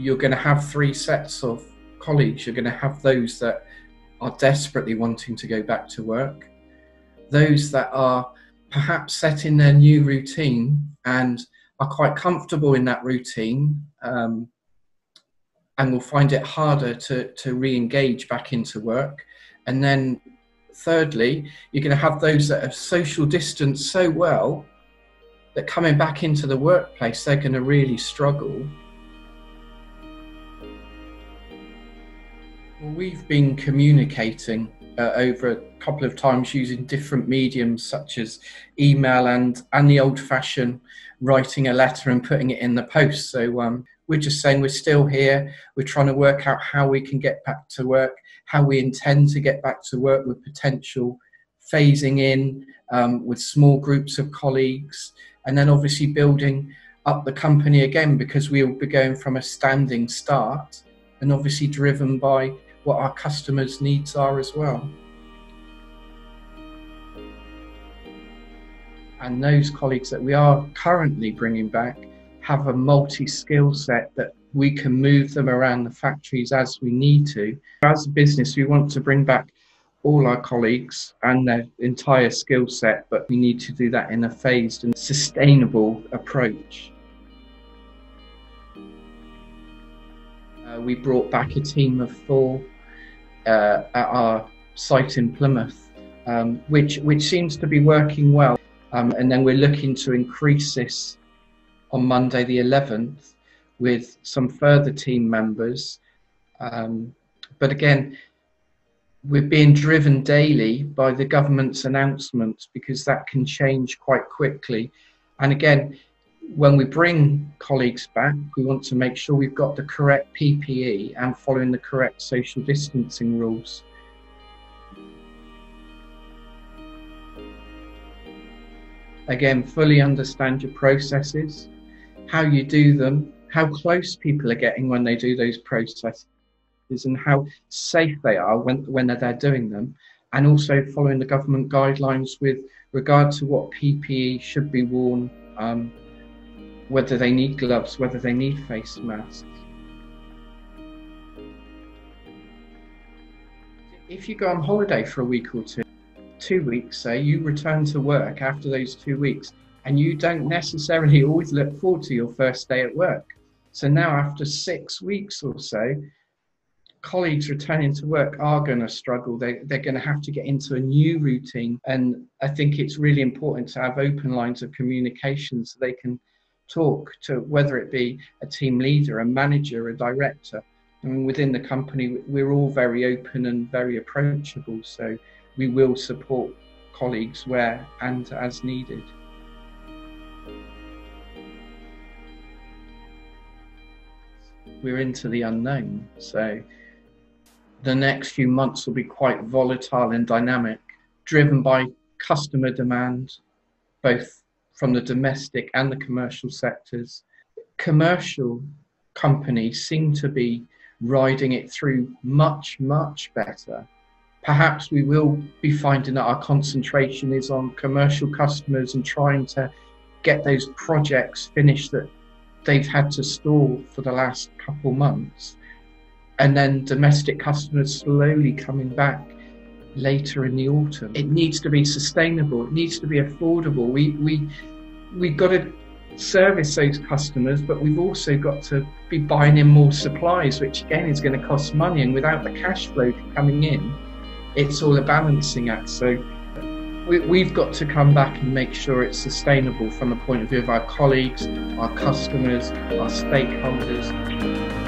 you're going to have three sets of colleagues. You're going to have those that are desperately wanting to go back to work, those that are perhaps setting their new routine and are quite comfortable in that routine, and will find it harder to re-engage back into work. And then thirdly, you're going to have those that have social distanced so well that coming back into the workplace, they're going to really struggle. Well, we've been communicating over a couple of times using different mediums such as email and the old-fashioned writing a letter and putting it in the post. So we're just saying we're still here. We're trying to work out how we can get back to work, how we intend to get back to work with potential phasing in with small groups of colleagues, and then obviously building up the company again, because we'll be going from a standing start and obviously driven by what our customers' needs are as well. And those colleagues that we are currently bringing back have a multi-skill set that we can move them around the factories as we need to. As a business, we want to bring back all our colleagues and their entire skill set, but we need to do that in a phased and sustainable approach. We brought back a team of 4 at our site in Plymouth, which seems to be working well. And then we're looking to increase this on Monday the 11th with some further team members. But again, we're being driven daily by the government's announcements, because that can change quite quickly. And again, when we bring colleagues back, we want to make sure we've got the correct PPE and following the correct social distancing rules. Again, fully understand your processes, how you do them, how close people are getting when they do those processes, and how safe they are when they're doing them, and also following the government guidelines with regard to what PPE should be worn, whether they need gloves, whether they need face masks. If you go on holiday for a week or 2 weeks, say, you return to work after those 2 weeks, and you don't necessarily always look forward to your first day at work. So now after 6 weeks or so, colleagues returning to work are going to struggle. They're going to have to get into a new routine. And I think it's really important to have open lines of communication so they can talk to, whether it be a team leader, a manager, a director. I mean, within the company, we're all very open and very approachable. So we will support colleagues where and as needed. We're into the unknown, so the next few months will be quite volatile and dynamic, driven by customer demand, both from the domestic and the commercial sectors. Commercial companies seem to be riding it through much, much better. Perhaps we will be finding that our concentration is on commercial customers and trying to get those projects finished that they've had to stall for the last couple months, and then domestic customers slowly coming back later in the autumn. It needs to be sustainable, it needs to be affordable. We've got to service those customers, but we've also got to be buying in more supplies, which again is going to cost money, and without the cash flow coming in, it's all a balancing act. So we've got to come back and make sure it's sustainable from the point of view of our colleagues, our customers, our stakeholders.